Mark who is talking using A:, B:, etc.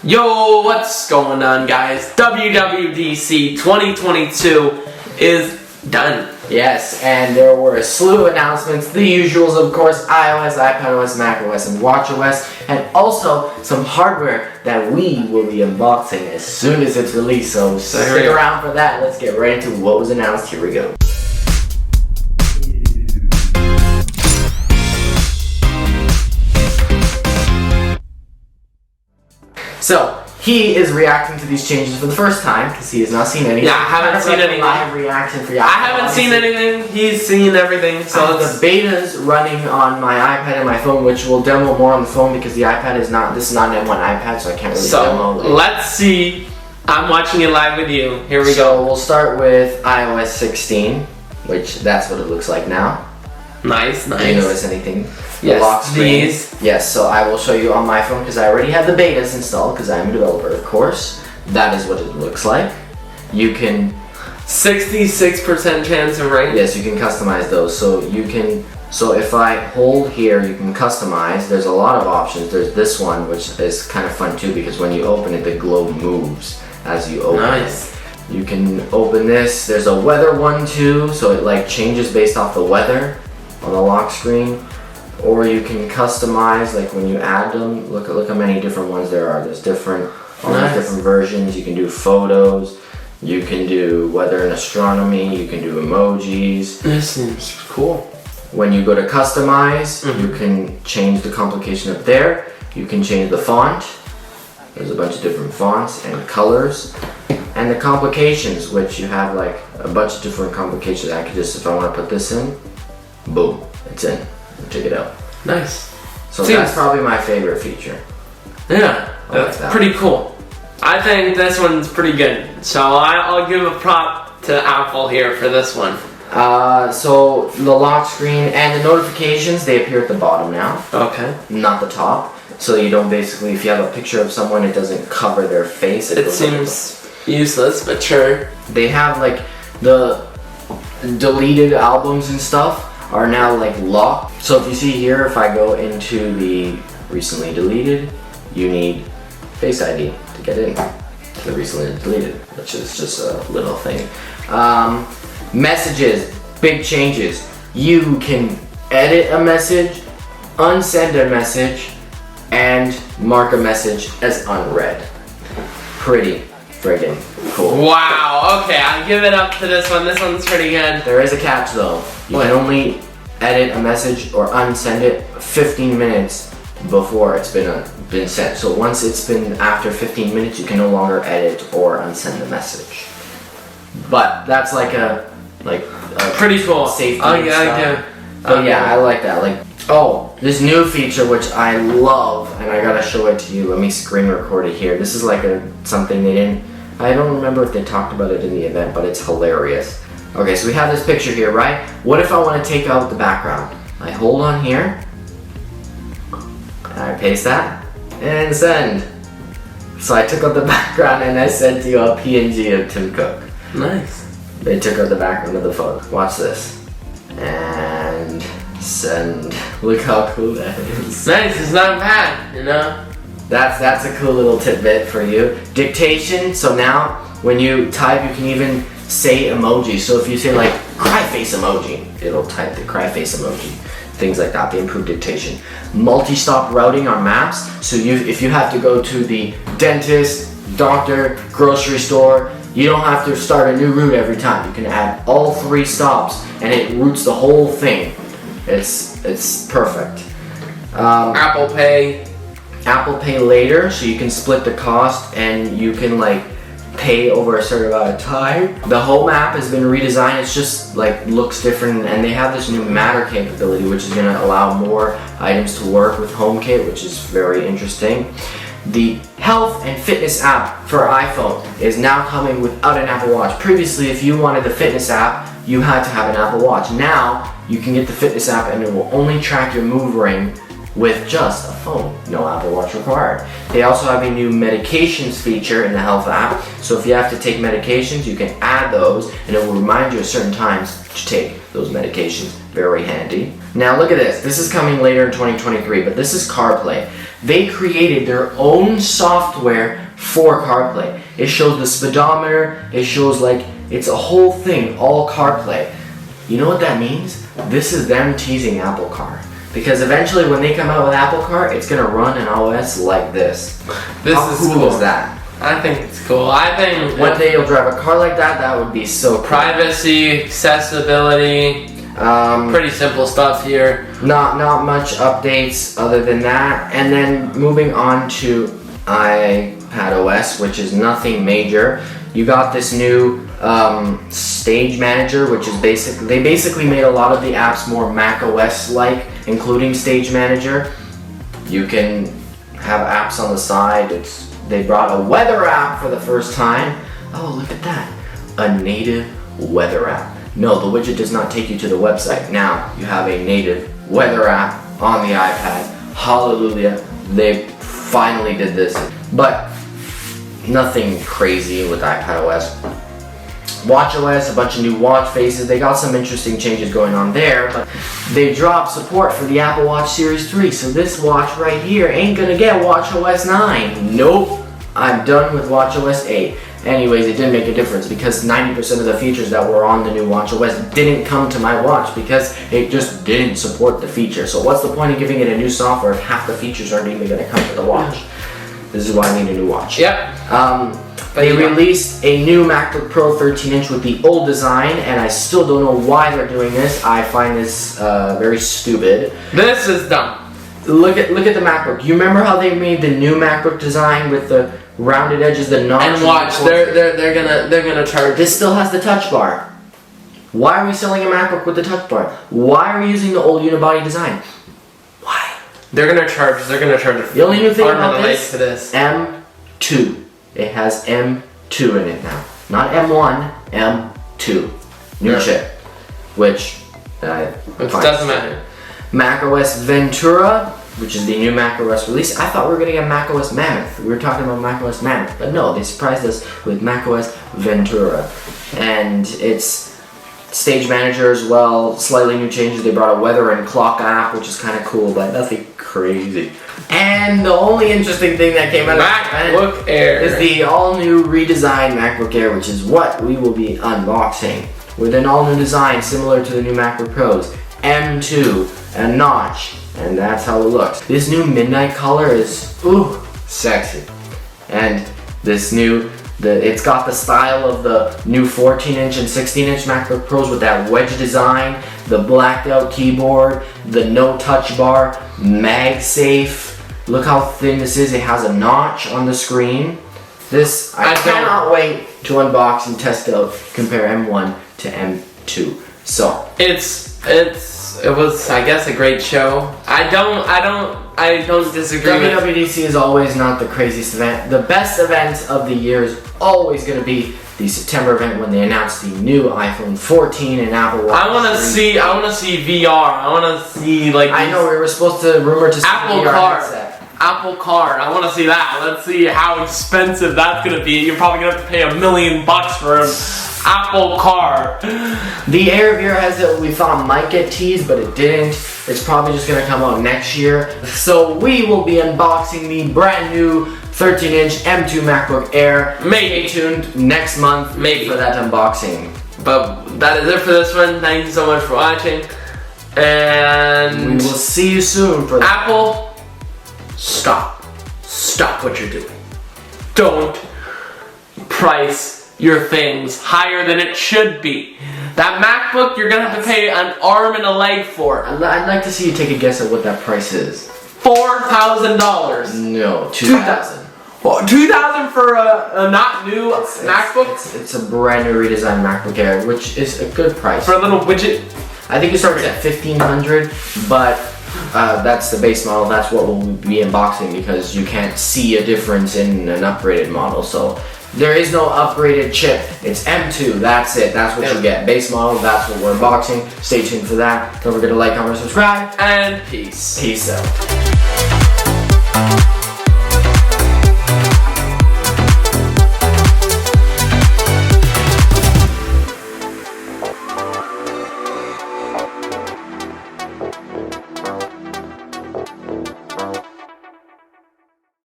A: Yo, what's going on, guys? WWDC 2022 is done.
B: Yes, and there were a slew of announcements, the usuals of course, iOS, iPadOS, macOS, and watchOS, and also some hardware that we will be unboxing as soon as it's released, so stick around for that. Let's get right into what was announced. Here we go. So, he is reacting to these changes for the first time because he has not seen anything.
A: Yeah, I haven't seen anything.
B: Live reaction for you.
A: I haven't seen anything. He's seen everything. So
B: the beta's running on my iPad and my phone, which will demo more on the phone because the iPad is not. This is not an M1 iPad, so I can't really demo.
A: So let's see. I'm watching it live with you. Here we go.
B: So we'll start with iOS 16, which that's what it looks like now.
A: Nice, nice.
B: Do you notice anything?
A: Yes,
B: lock screen.
A: these.
B: Yes, so I will show you on my phone because I already have the betas installed because I'm a developer, of course. That is what it looks like. You can
A: 66% chance of rain.
B: Yes, you can customize those. So you can. So if I hold here, you can customize. There's a lot of options. There's this one, which is kind of fun too because when you open it, the globe moves as you open
A: Nice.
B: it. You can open this. There's a weather one too, so it like changes based off the weather on the lock screen. Or you can customize, like when you add them. Look how many different ones there are. There's different, all these different versions. You can do photos. You can do weather and astronomy. You can do emojis.
A: This seems cool.
B: When you go to customize, you can change the complication up there. You can change the font. There's a bunch of different fonts and colors. And the complications, which you have like a bunch of different complications. I could just, if I want to put this in, boom, it's in. Check it out.
A: Nice.
B: So that's probably my favorite feature.
A: Yeah, that's pretty cool. I think this one's pretty good. So I'll give a prop to Apple here for this one.
B: So the lock screen and the notifications, they appear at the bottom now.
A: Okay.
B: Not the top. So you don't basically, if you have a picture of someone, it doesn't cover their face.
A: It seems useless, but sure.
B: They have like the deleted albums and stuff are now like locked. So if you see here, if I go into the recently deleted, you need Face ID to get in the recently deleted, which is just a little thing. Messages, big changes. You can edit a message, unsend a message, and mark a message as unread. Pretty friggin' cool.
A: Wow, okay, I'll give it up to this one. This one's pretty good.
B: There is a catch though. You can only edit a message or unsend it 15 minutes before it's been sent. So once it's been after 15 minutes, you can no longer edit or unsend the message. But that's like a
A: pretty cool
B: safety.
A: Oh yeah,
B: But yeah, I like that. Like, oh, this new feature which I love, and I gotta show it to you. Let me screen record it here. This is like something they didn't. I don't remember if they talked about it in the event, but it's hilarious. Okay, so we have this picture here, right? What if I want to take out the background? I hold on here, and I paste that, and send. So I took out the background and I sent you a PNG of Tim Cook.
A: Nice.
B: They took out the background of the photo. Watch this. And send. Look how cool that is.
A: Nice, it's not bad, you know?
B: That's a cool little tidbit for you. Dictation, so now when you type you can even say emoji. So if you say like cry face emoji, it'll type the cry face emoji. Things like that, the improved dictation. Multi-stop routing on maps. So if you have to go to the dentist, doctor, grocery store, you don't have to start a new route every time. You can add all 3 stops and it routes the whole thing. It's perfect.
A: Apple Pay.
B: Apple Pay later, so you can split the cost and you can like pay over a certain amount of time. The home app has been redesigned. It's just like looks different, and they have this new Matter capability, which is going to allow more items to work with HomeKit, which is very interesting. The health and fitness app for iPhone is now coming without an Apple Watch. Previously, if you wanted the fitness app, you had to have an Apple Watch. Now, you can get the fitness app and it will only track your move ring with just a phone, no Apple Watch required. They also have a new medications feature in the health app, so if you have to take medications, you can add those and it will remind you at certain times to take those medications. Very handy. Now look at this. This is coming later in 2023, but this is CarPlay. They created their own software for CarPlay. It shows the speedometer, it shows like, it's a whole thing, all CarPlay. You know what that means? This is them teasing Apple Car. Because eventually when they come out with Apple Car, it's gonna run an OS like this. How cool is that?
A: I think it's cool. I think
B: one day you'll drive a car like that, that would be so cool.
A: Privacy, accessibility, pretty simple stuff here.
B: Not much updates other than that. And then moving on to iPadOS, which is nothing major. You got this new Stage Manager, which is they basically made a lot of the apps more macOS-like, including Stage Manager. You can have apps on the side. They brought a weather app for the first time. Oh, look at that. A native weather app. No, the widget does not take you to the website. Now you have a native weather app on the iPad. Hallelujah. They finally did this. But nothing crazy with iPadOS. WatchOS, a bunch of new watch faces. They got some interesting changes going on there, but they dropped support for the Apple Watch Series 3. So this watch right here ain't gonna get WatchOS 9. Nope. I'm done with WatchOS 8. Anyways, it didn't make a difference because 90% of the features that were on the new WatchOS didn't come to my watch because it just didn't support the feature. So what's the point of giving it a new software if half the features aren't even gonna come to the watch? This is why I need a new watch.
A: Yep.
B: They released a new MacBook Pro 13-inch with the old design, and I still don't know why they're doing this. I find this very stupid.
A: This is dumb.
B: Look at the MacBook. You remember how they made the new MacBook design with the rounded edges, the notch?
A: And watch, they're gonna charge.
B: This still has the touch bar. Why are we selling a MacBook with the touch bar? Why are we using the old unibody design? Why?
A: They're gonna charge.
B: The only new thing about
A: this,
B: M2. It has M2 in it now. Not M1, M2. New chip. Which
A: doesn't matter.
B: macOS Ventura, which is the new macOS release. I thought we were gonna get macOS Mammoth. We were talking about macOS Mammoth, but no, they surprised us with macOS Ventura. And it's Stage Manager as well, slightly new changes. They brought a weather and clock app, which is kind of cool, but nothing crazy. And the only interesting thing that came out of
A: MacBook Air
B: is the all-new redesigned MacBook Air, which is what we will be unboxing. With an all-new design similar to the new MacBook Pros. M2, a notch, and that's how it looks. This new midnight color is, ooh, sexy. And this new, it's got the style of the new 14-inch and 16-inch MacBook Pros with that wedge design, the blacked out keyboard, the no touch bar, MagSafe. Look how thin this is. It has a notch on the screen. This, I cannot wait to unbox and test out, compare M1 to M2. So
A: it was, I guess, a great show. I don't disagree.
B: WWDC is always not the craziest event. The best event of the year is always going to be the September event when they announce the new iPhone 14 and Apple Watch.
A: I want to see VR. I want to see like.
B: I know we were supposed to rumor to see
A: Apple
B: VR
A: Car.
B: headset.
A: Apple Card. I want to see that. Let's see how expensive that's gonna be. You're probably gonna have to pay $1 million for an Apple Card.
B: The Air VR headset we thought might get teased, but it didn't. It's probably just gonna come out next year. So we will be unboxing the brand new 13-inch M2 MacBook Air.
A: Maybe.
B: Stay tuned next month for that unboxing.
A: But that is it for this one. Thank you so much for watching. And
B: we will see you soon for
A: Apple. Stop what you're doing. Don't price your things higher than it should be. That MacBook, you're gonna have to pay an arm and a leg for.
B: I'd like to see you take a guess at what that price is.
A: $4,000.
B: No, $2,000.
A: Well, $2,000 for a not new MacBook?
B: It's a brand new redesigned MacBook Air, which is a good price.
A: For a little widget?
B: I think it starts at $1,500, but that's the base model. That's what we'll be unboxing because you can't see a difference in an upgraded model. So there is no upgraded chip. It's M2. That's it. That's what you get. Base model. That's what we're unboxing. Stay tuned for that. Don't forget to like, comment, subscribe,
A: and peace.
B: Peace out.